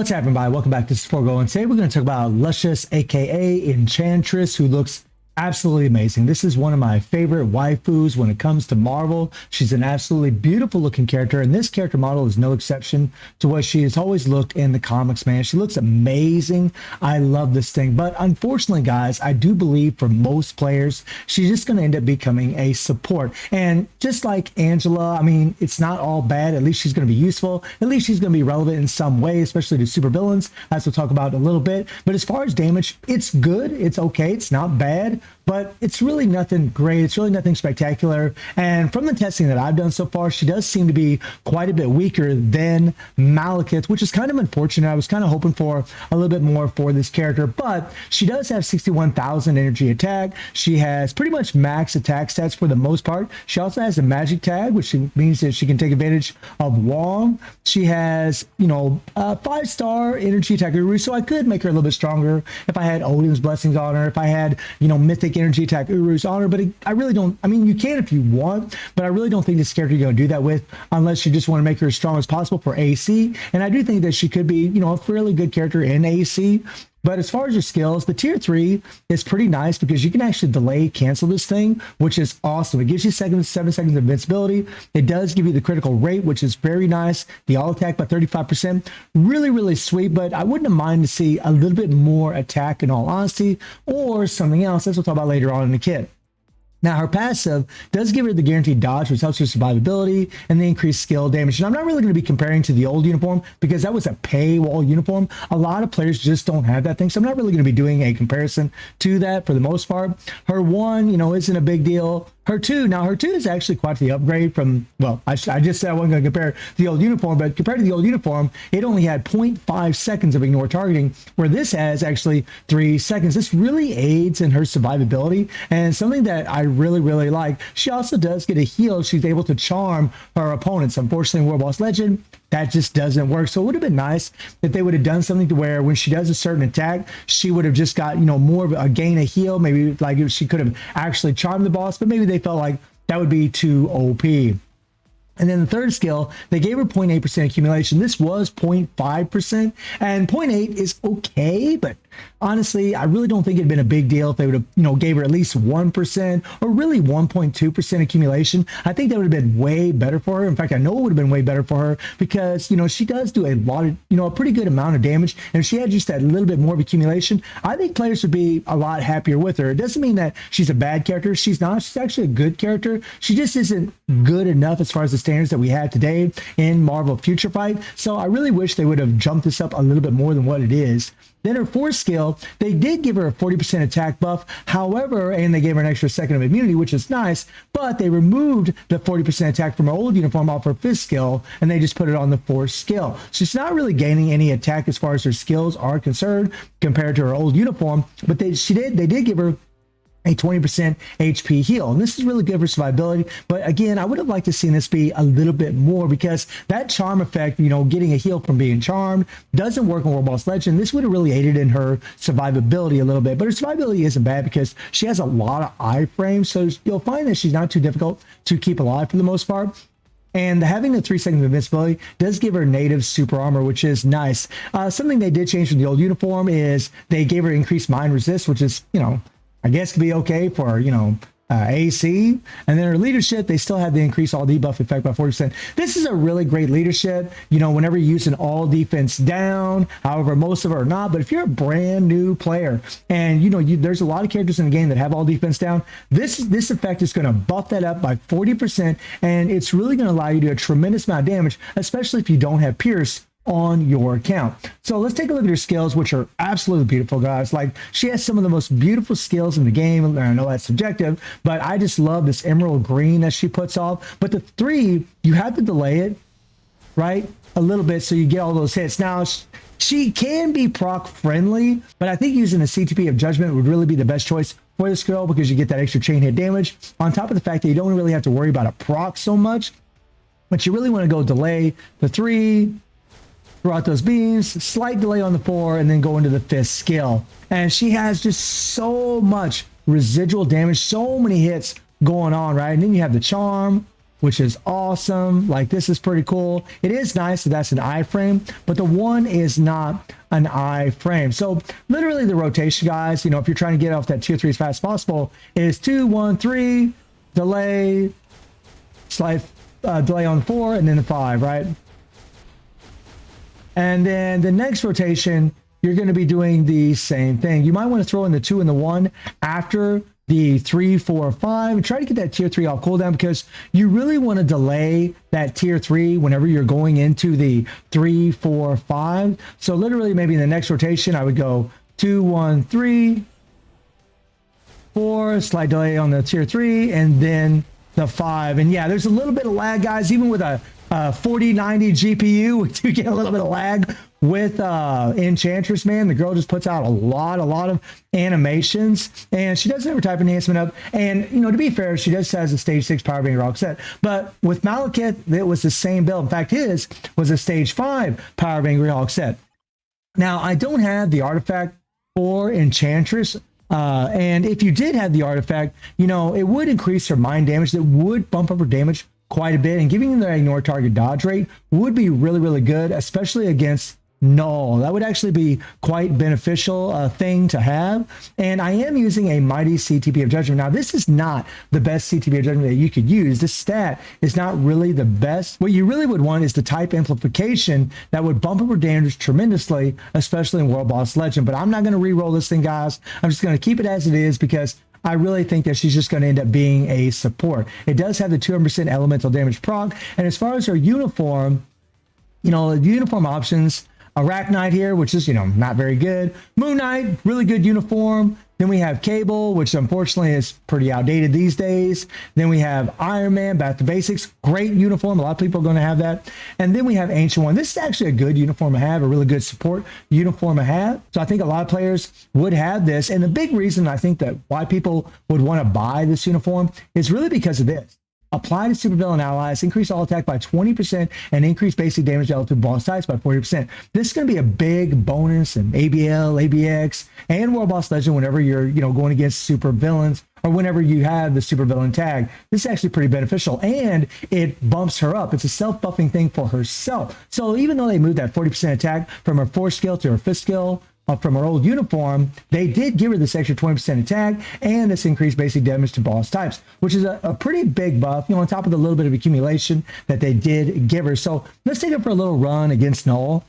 What's happening, everybody? Welcome back to Sporgo, and today we're going to talk about Luscious, aka Enchantress, who looks absolutely amazing. This is one of my favorite waifus when it comes to Marvel. She's an absolutely beautiful looking character, and this character model is no exception to what she has always looked in the comics, man. She looks amazing. I love this thing, but unfortunately, guys, I do believe for most players, she's just going to end up becoming a support. And just like Angela, I mean, it's not all bad. At least she's going to be useful. At least she's going to be relevant in some way, especially to supervillains, as we'll talk about in a little bit. But as far as damage, it's good. It's okay. It's not bad, but it's really nothing great. It's really nothing spectacular. And from the testing that I've done so far, she does seem to be quite a bit weaker than Malekith, which is kind of unfortunate. I was kind of hoping for a little bit more for this character, but she does have 61,000 energy attack. She has pretty much max attack stats for the most part. She also has a magic tag, which means that she can take advantage of Wong. She has, you know, a 5-star energy attack, so I could make her a little bit stronger if I had Odin's blessings on her, if I had, you know, mythic energy attack Uru's on her, but I really don't. I mean, you can if you want, but I really don't think this character you're going to do that with unless you just want to make her as strong as possible for AC. And I do think that she could be, you know, a fairly good character in AC. But as far as your skills, the tier 3 is pretty nice because you can actually delay cancel this thing, which is awesome. It gives you 7 seconds of invincibility. It does give you the critical rate, which is very nice. The all attack by 35%. Really, really sweet, but I wouldn't mind to see a little bit more attack in all honesty, or something else. That's what we'll talk about later on in the kit. Now, her passive does give her the guaranteed dodge, which helps her survivability and the increased skill damage. And I'm not really going to be comparing to the old uniform because that was a paywall uniform. A lot of players just don't have that thing. So I'm not really going to be doing a comparison to that for the most part. Her 1, you know, isn't a big deal. Her 2, now her 2 is actually quite the upgrade from, well, I just said I wasn't going to compare the old uniform, but compared to the old uniform, it only had 0.5 seconds of ignore targeting, where this has actually 3 seconds. This really aids in her survivability and something that I really, really like. She also does get a heal. She's able to charm her opponents. Unfortunately, World Boss Legend, that just doesn't work. So it would have been nice if they would have done something to where when she does a certain attack, she would have just got, you know, more of a gain a heal. Maybe like if she could have actually charmed the boss, but maybe they felt like that would be too OP. And then the third skill, they gave her 0.8% accumulation. This was 0.5%, and 0.8 is okay, but honestly, I really don't think it'd been a big deal if they would have, you know, gave her at least 1% or really 1.2% accumulation. I think that would have been way better for her. In fact, I know it would have been way better for her because, you know, she does do a lot of, you know, a pretty good amount of damage. And if she had just that little bit more of accumulation, I think players would be a lot happier with her. It doesn't mean that she's a bad character. She's not. She's actually a good character. She just isn't good enough as far as the standards that we had today in Marvel Future Fight. So I really wish they would have jumped this up a little bit more than what it is. Then her 4th skill, they did give her a 40% attack buff. However, and they gave her an extra second of immunity, which is nice, but they removed the 40% attack from her old uniform off her 5th skill, and they just put it on the 4th skill. So she's not really gaining any attack as far as her skills are concerned compared to her old uniform, but they did give her a 20% HP heal. And this is really good for survivability. But again, I would have liked to see this be a little bit more because that charm effect, you know, getting a heal from being charmed doesn't work on World Boss Legend. This would have really aided in her survivability a little bit. But her survivability isn't bad because she has a lot of iframes. So you'll find that she's not too difficult to keep alive for the most part. And having the 3 seconds of invincibility does give her native super armor, which is nice. Something they did change from the old uniform is they gave her increased mind resist, which is, you know, I guess could be okay for, you know, AC. And then her leadership, they still have the increase all debuff effect by 40%. This is a really great leadership, you know, whenever you use an all defense down. However, most of them are not. But if you're a brand new player and, you know, there's a lot of characters in the game that have all defense down, this effect is going to buff that up by 40%. And it's really going to allow you to do a tremendous amount of damage, especially if you don't have Pierce on your account. So let's take a look at her skills, which are absolutely beautiful, guys. Like, she has some of the most beautiful skills in the game. I know that's subjective, but I just love this emerald green that she puts off. But the 3, you have to delay it, right, a little bit so you get all those hits. Now, she can be proc friendly, but I think using a CTP of Judgment would really be the best choice for this girl because you get that extra chain hit damage on top of the fact that you don't really have to worry about a proc so much. But you really want to go delay the 3, throw out those beams, slight delay on the 4, and then go into the 5th skill. And she has just so much residual damage, so many hits going on, right? And then you have the charm, which is awesome. Like, this is pretty cool. It is nice that that's an iframe, but the one is not an iframe. So literally the rotation, guys, you know, if you're trying to get off that tier 3 as fast as possible, is 2, 1, 3, delay, slight delay on the 4, and then the 5, right? And then the next rotation, you're going to be doing the same thing. You might want to throw in the 2 and the 1 after the 3, 4, 5, and try to get that tier 3 all cooldown, because you really want to delay that tier 3 whenever you're going into the 3, 4, 5. So literally maybe in the next rotation, I would go 2, 1, 3, 4, slight delay on the tier 3, and then the 5. And yeah, there's a little bit of lag, guys, even with a 4090 GPU, we do get a little bit of lag with Enchantress, man. The girl just puts out a lot of animations, and she does have her type enhancement up. And, you know, to be fair, she does has a stage 6 power being rock set. But with Malekith, it was the same build. In fact, his was a stage 5 power being Rehawk set. Now, I don't have the artifact for Enchantress. And if you did have the artifact, you know, it would increase her mind damage. That would bump up her damage quite a bit, and giving them the ignore target dodge rate would be really good, especially against Null. That would actually be quite beneficial thing to have. And I am using a mighty CTP of Judgment. Now, this is not the best CTP of Judgment that you could use. This stat is not really the best. What you really would want is the type amplification that would bump up her damage tremendously, especially in World Boss Legend. But I'm not going to re-roll this thing, guys. I'm just going to keep it as it is, because I really think that she's just going to end up being a support. It does have the 200% elemental damage proc. And as far as her uniform, you know, the uniform options, Arachnite here, which is, you know, not very good. Moon Knight, really good uniform. Then we have Cable, which unfortunately is pretty outdated these days. Then we have Iron Man, back to basics, great uniform. A lot of people are going to have that. And then we have Ancient One. This is actually a good uniform to have, a really good support uniform to have. So I think a lot of players would have this. And the big reason I think that why people would want to buy this uniform is really because of this. Apply to supervillain allies, increase all attack by 20%, and increase basic damage to boss types by 40%. This is going to be a big bonus in ABL, ABX, and World Boss Legend whenever you're, you know, going against supervillains, or whenever you have the supervillain tag. This is actually pretty beneficial, and it bumps her up. It's a self-buffing thing for herself. So even though they moved that 40% attack from her 4th skill to her 5th skill, from her old uniform, they did give her this extra 20% attack and this increased basic damage to boss types, which is a pretty big buff, you know, on top of the little bit of accumulation that they did give her. So let's take her for a little run against Null,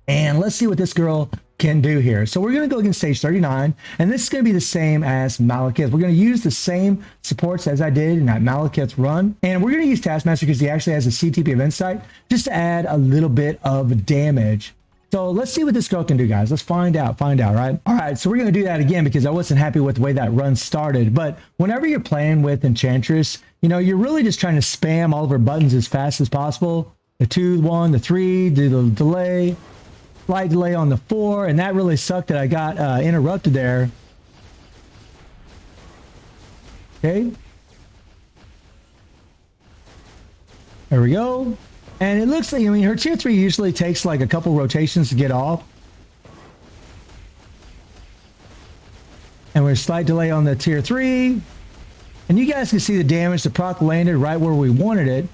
and let's see what this girl can do here. So we're going to go against stage 39, and this is going to be the same as Malekith. We're going to use the same supports as I did in that Malekith run, and we're going to use Taskmaster because he actually has a CTP of Insight just to add a little bit of damage. So let's see what this girl can do, guys. Let's find out, right? All right, so we're going to do that again because I wasn't happy with the way that run started. But whenever you're playing with Enchantress, you know, you're really just trying to spam all of her buttons as fast as possible. The 2, 1, the 3, do the delay, slight delay on the 4, and that really sucked that I got interrupted there. Okay. There we go. And it looks like, I mean, her tier 3 usually takes like a couple rotations to get off. And we're slight delay on the tier 3. And you guys can see the damage. The proc landed right where we wanted it.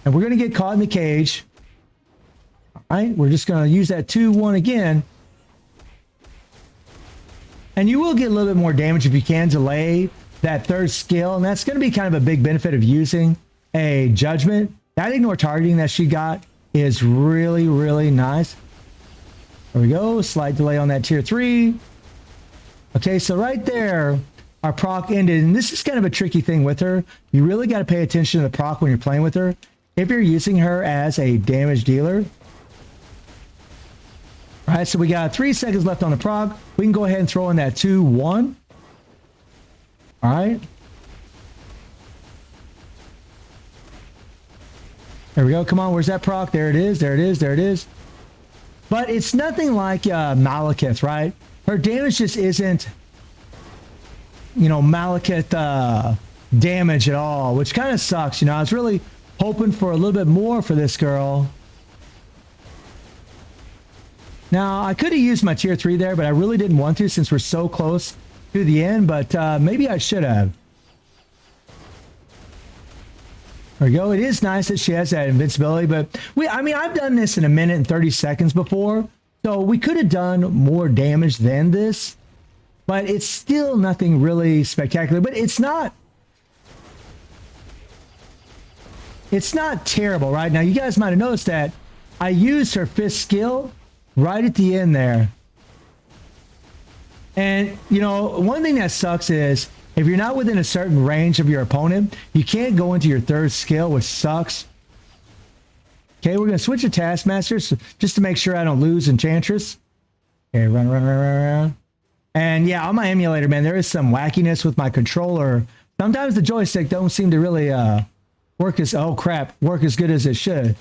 And we're going to get caught in the cage. All right, we're just going to use that 2, 1 again. And you will get a little bit more damage if you can delay that 3rd skill. And that's going to be kind of a big benefit of using a Judgment. That ignore targeting that she got is really nice. There we go. Slight delay on that tier 3. Okay, so right there, our proc ended. And this is kind of a tricky thing with her. You really got to pay attention to the proc when you're playing with her. If you're using her as a damage dealer. All right, so we got 3 seconds left on the proc. We can go ahead and throw in that 2, 1. All right. There we go. Come on, where's that proc? There it is. There it is. There it is. But it's nothing like Malekith, right? Her damage just isn't, you know, Malekith damage at all, which kind of sucks. You know, I was really hoping for a little bit more for this girl. Now, I could have used my tier 3 there, but I really didn't want to since we're so close to the end, but maybe I should have. There we go. It is nice that she has that invincibility, but I mean, I've done this in 1 minute and 30 seconds before, so we could have done more damage than this, but it's still nothing really spectacular. But it's not terrible, right? Now, you guys might have noticed that I used her 5th skill right at the end there. And, you know, one thing that sucks is if you're not within a certain range of your opponent, you can't go into your 3rd skill, which sucks. Okay, we're going to switch to Taskmaster just to make sure I don't lose Enchantress. Okay, run. And yeah, on my emulator, man, there is some wackiness with my controller. Sometimes the joystick don't seem to really work as good as it should.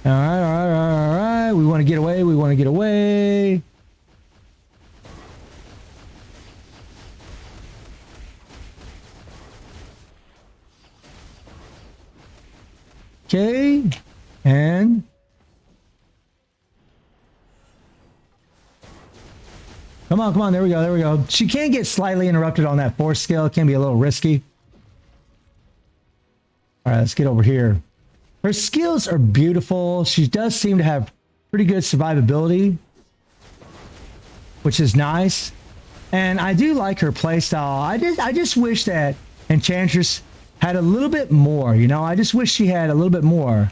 All right. We want to get away. Okay, and come on, there we go. She can get slightly interrupted on that 4th skill. It can be a little risky. All right, let's get over here. Her skills are beautiful. She does seem to have pretty good survivability, which is nice. And I do like her playstyle. I just wish that Enchantress had a little bit more, you know? I just wish she had a little bit more.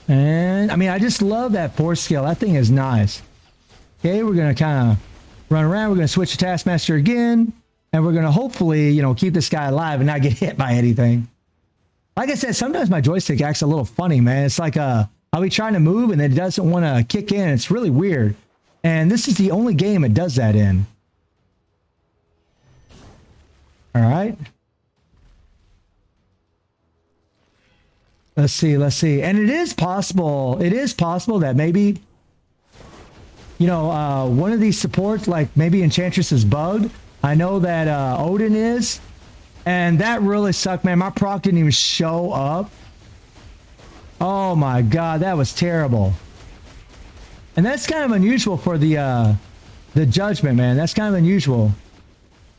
And, I mean, I just love that 4th skill. That thing is nice. Okay, we're going to kind of run around. We're going to switch to Taskmaster again. And we're going to hopefully, you know, keep this guy alive and not get hit by anything. Like I said, sometimes my joystick acts a little funny, man. It's like I'll be trying to move and it doesn't want to kick in. It's really weird. And this is the only game it does that in. All right. Let's see. And it is possible that maybe, you know, one of these supports, like maybe Enchantress is bugged. I know that Odin is. And that really sucked, man. My proc didn't even show up. Oh my God, that was terrible. And that's kind of unusual for the judgment, man. That's kind of unusual.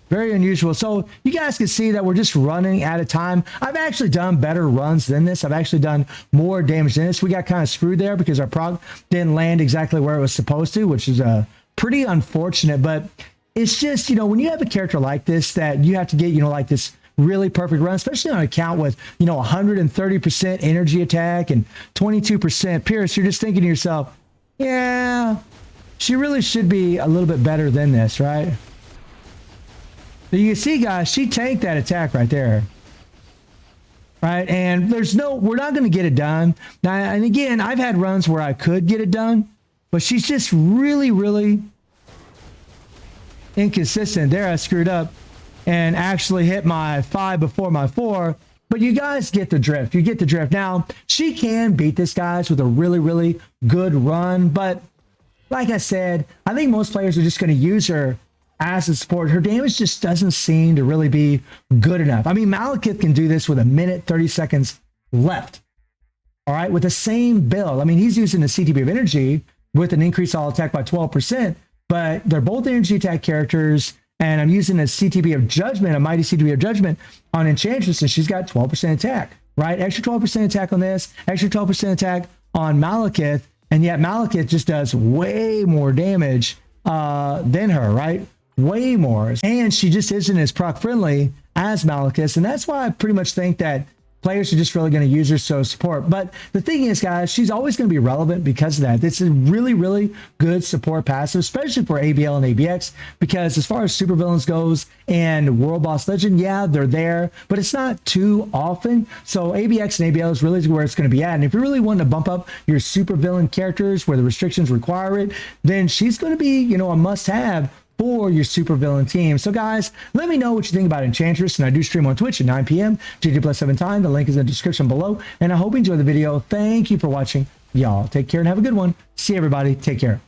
Very unusual. So you guys can see that we're just running out of time. I've actually done better runs than this. I've actually done more damage than this. We got kind of screwed there because our proc didn't land exactly where it was supposed to, which is pretty unfortunate. But it's just, you know, when you have a character like this that you have to get, you know, like this really perfect run, especially on an account with, you know, 130% energy attack and 22% pierce, you're just thinking to yourself, yeah, she really should be a little bit better than this, right? But you can see, guys, she tanked that attack right there. Right? And we're not going to get it done. Now, and again, I've had runs where I could get it done, but she's just really, really inconsistent. There, I screwed up and actually hit my 5 before my 4. But you guys get the drift. You get the drift. Now, she can beat this, guys, with a really, really good run. But like I said, I think most players are just going to use her as a support. Her damage just doesn't seem to really be good enough. I mean, Malekith can do this with 1 minute, 30 seconds left. All right, with the same build. I mean, he's using the CTB of energy with an increased all attack by 12%, but they're both energy attack characters, and I'm using a CTB of judgment, a mighty CTB of judgment on Enchantress, and she's got 12% attack, right? Extra 12% attack on this, extra 12% attack on Malekith, and yet Malekith just does way more damage than her, right? Way more. And she just isn't as proc friendly as Malekith. And that's why I pretty much think that players are just really going to use her so support. But the thing is, guys, she's always going to be relevant because of that. It's a really, really good support passive, especially for ABL and ABX, because as far as supervillains goes and World Boss Legend, yeah, they're there, but it's not too often. So ABX and ABL is really where it's going to be at. And if you're really wanting to bump up your supervillain characters where the restrictions require it, then she's going to be, you know, a must-have for your supervillain team. So guys, let me know what you think about Enchantress, and I do stream on Twitch at 9 p.m. GT+7 time. The link is in the description below, and I hope you enjoyed the video. Thank you for watching. Y'all take care and have a good one. See everybody. Take care.